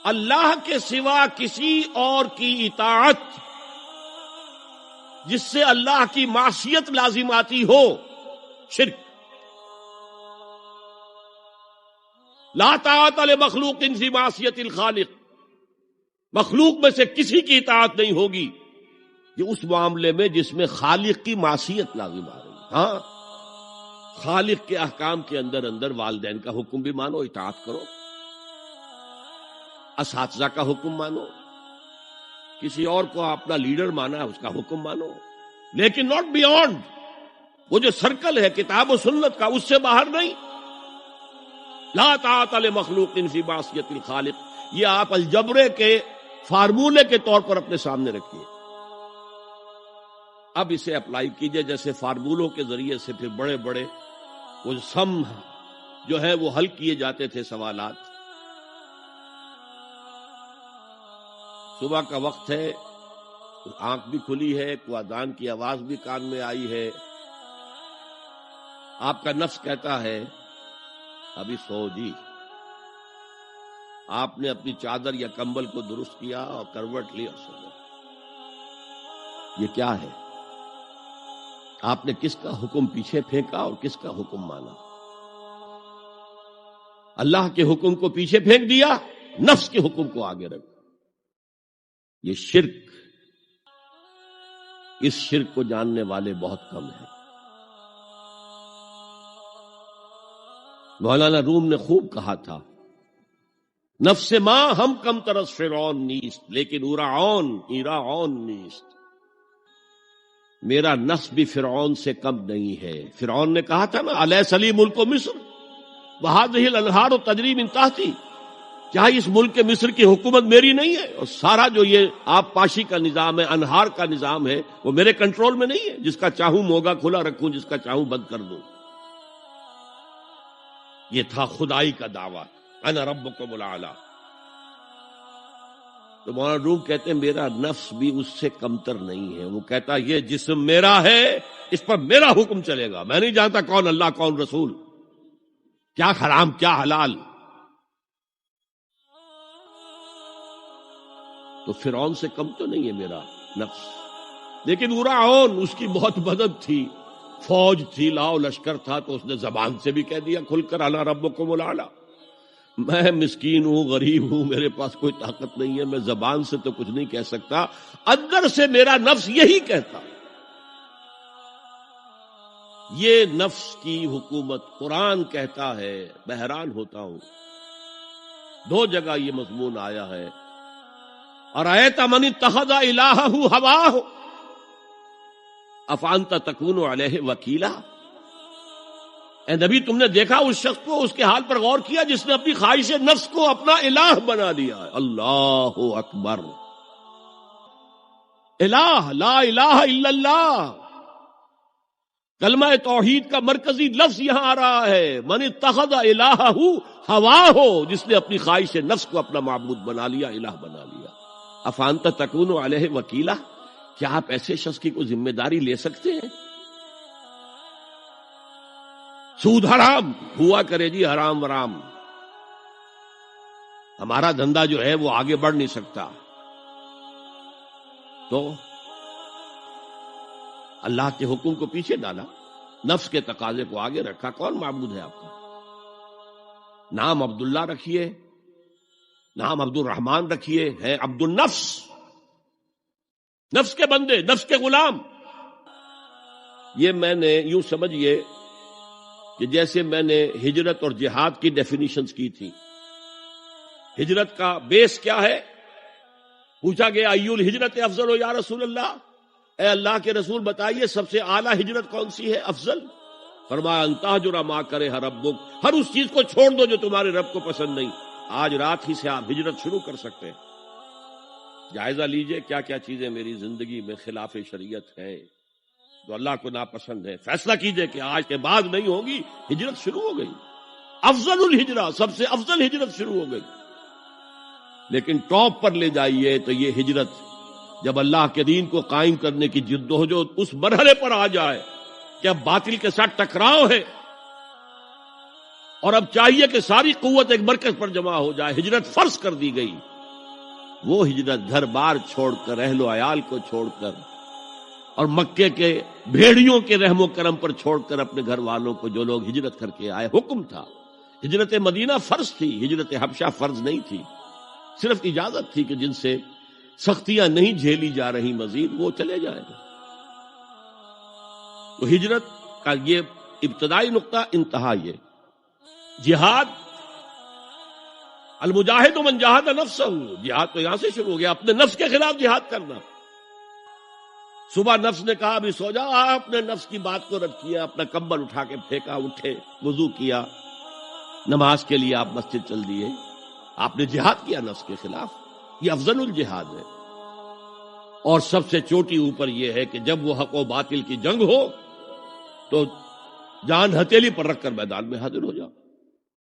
اللہ کے سوا کسی اور کی اطاعت جس سے اللہ کی معصیت لازم آتی ہو، شرک۔ لا طاعت لمخلوق فی معصیت الخالق، مخلوق میں سے کسی کی اطاعت نہیں ہوگی یہ اس معاملے میں جس میں خالق کی معصیت لازم آ رہی ہے۔ ہاں، خالق کے احکام کے اندر اندر والدین کا حکم بھی مانو، اطاعت کرو، اساتذہ کا حکم مانو، کسی اور کو اپنا لیڈر مانا ہے اس کا حکم مانو، لیکن ناٹ بیونڈ وہ جو سرکل ہے کتاب و سنت کا، اس سے باہر نہیں۔ لا طاعت لمخلوق فی معصیت الخالق، یہ آپ الجبرے کے فارمولے کے طور پر اپنے سامنے رکھیے۔ اب اسے اپلائی کیجئے، جیسے فارمولوں کے ذریعے سے پھر بڑے بڑے وہ سم جو ہے وہ حل کیے جاتے تھے سوالات۔ صبح کا وقت ہے، آنکھ بھی کھلی ہے، کوئی اذان کی آواز بھی کان میں آئی ہے، آپ کا نفس کہتا ہے ابھی سو جی۔ آپ نے اپنی چادر یا کمبل کو درست کیا اور کروٹ لی اور سو گئے۔ یہ کیا ہے؟ آپ نے کس کا حکم پیچھے پھینکا اور کس کا حکم مانا؟ اللہ کے حکم کو پیچھے پھینک دیا، نفس کے حکم کو آگے رکھا۔ یہ شرک، اس شرک کو جاننے والے بہت کم ہیں۔ مولانا روم نے خوب کہا تھا، نفس ماں ہم کم ترس فرعون نیست لیکن ایراعون نیست۔ میرا نفس بھی فرعون سے کم نہیں ہے۔ فرعون نے کہا تھا نا الیس لی ملک مصر وہذہ الانہار تجری من تحتی، کیا اس ملک کے مصر کی حکومت میری نہیں ہے؟ اور سارا جو یہ آپ پاشی کا نظام ہے، انہار کا نظام ہے، وہ میرے کنٹرول میں نہیں ہے؟ جس کا چاہوں موگا کھلا رکھوں، جس کا چاہوں بند کر دوں۔ یہ تھا خدائی کا دعویٰ، انا ربکم الاعلی۔ تو مولانا روم کہتے ہیں میرا نفس بھی اس سے کمتر نہیں ہے۔ وہ کہتا یہ جسم میرا ہے، اس پر میرا حکم چلے گا، میں نہیں جانتا کون اللہ کون رسول، کیا حرام کیا حلال۔ تو فرعون سے کم تو نہیں ہے میرا نفس، لیکن ایراعون اس کی بہت مدد تھی، فوج تھی، لاؤ لشکر تھا، تو اس نے زبان سے بھی کہہ دیا کھل کر انا ربکم الاعلی۔ میں مسکین ہوں، غریب ہوں، میرے پاس کوئی طاقت نہیں ہے، میں زبان سے تو کچھ نہیں کہہ سکتا، اندر سے میرا نفس یہی کہتا۔ یہ نفس کی حکومت قرآن کہتا ہے، میں حیران ہوتا ہوں۔ 2 جگہ یہ مضمون آیا ہے، ارأیت من اتخذ الہہ ہواہ افانت تکون علیہ وکیلا۔ اے نبی تم نے دیکھا اس شخص کو، اس کے حال پر غور کیا جس نے اپنی خواہش نفس کو اپنا الہ بنا لیا ہے۔ اللہ اکبر، الہ لا الہ الا اللہ، کلمہ توحید کا مرکزی لفظ یہاں آ رہا ہے، من اتخذ الہہ ہواہ، جس نے اپنی خواہش نفس کو اپنا معبود بنا لیا، الہ بنا لیا۔ افانت تکون علیہ وکیلا، کیا آپ ایسے شخص کی کوئی ذمہ داری لے سکتے ہیں؟ سود حرام ہوا کرے جی، حرام ورام، ہمارا دھندا جو ہے وہ آگے بڑھ نہیں سکتا۔ تو اللہ کے حکم کو پیچھے ڈالا، نفس کے تقاضے کو آگے رکھا۔ کون معبود ہے آپ کا؟ نام عبداللہ رکھیے، نام عبد الرحمن رکھیے، ہے عبد النفس، نفس کے بندے، نفس کے غلام۔ یہ میں نے یوں سمجھیے کہ جیسے میں نے ہجرت اور جہاد کی ڈیفینیشنز کی تھی۔ ہجرت کا بیس کیا ہے؟ پوچھا گیا ایو الہجرت افضل ہو یا رسول اللہ، اے اللہ کے رسول بتائیے سب سے اعلیٰ ہجرت کون سی ہے، افضل؟ فرمایا ان تہجر ما کرہ ربک، ہر اس چیز کو چھوڑ دو جو تمہارے رب کو پسند نہیں۔ آج رات ہی سے آپ ہجرت شروع کر سکتے ہیں۔ جائزہ لیجئے کیا کیا چیزیں میری زندگی میں خلاف شریعت ہیں، جو اللہ کو ناپسند ہے، فیصلہ کیجئے کہ آج کے بعد نہیں ہوگی، ہجرت شروع ہو گئی، افضل الہجرہ، سب سے افضل ہجرت شروع ہو گئی۔ لیکن ٹاپ پر لے جائیے تو یہ ہجرت جب اللہ کے دین کو قائم کرنے کی جدوجہد اس مرحلے پر آ جائے کہ اب باطل کے ساتھ ٹکراؤ ہے، اور اب چاہیے کہ ساری قوت ایک مرکز پر جمع ہو جائے. ہجرت فرض کر دی گئی. وہ ہجرت گھر بار چھوڑ کر، اہل و عیال کو چھوڑ کر، اور مکے کے بھیڑیوں کے رحم و کرم پر چھوڑ کر اپنے گھر والوں کو، جو لوگ ہجرت کر کے آئے. حکم تھا. ہجرت مدینہ فرض تھی، ہجرت حبشہ فرض نہیں تھی. صرف اجازت تھی کہ جن سے سختیاں نہیں جھیلی جا رہی مزید، وہ چلے جائیں. تو ہجرت کا یہ ابتدائی نقطہ، انتہا یہ. جہاد، المجاہد من جاہد نفسہ، جہاد تو یہاں سے شروع ہو گیا، اپنے نفس کے خلاف جہاد کرنا. صبح نفس نے کہا ابھی سو جا، آپ نے نفس کی بات کو رد کیا، اپنا کمبل اٹھا کے پھینکا، اٹھے، وضو کیا، نماز کے لیے آپ مسجد چل دیے. آپ نے جہاد کیا نفس کے خلاف. یہ افضل الجہاد ہے. اور سب سے چوٹی اوپر یہ ہے کہ جب وہ حق و باطل کی جنگ ہو تو جان ہتھیلی پر رکھ کر میدان میں حاضر ہو جاؤ.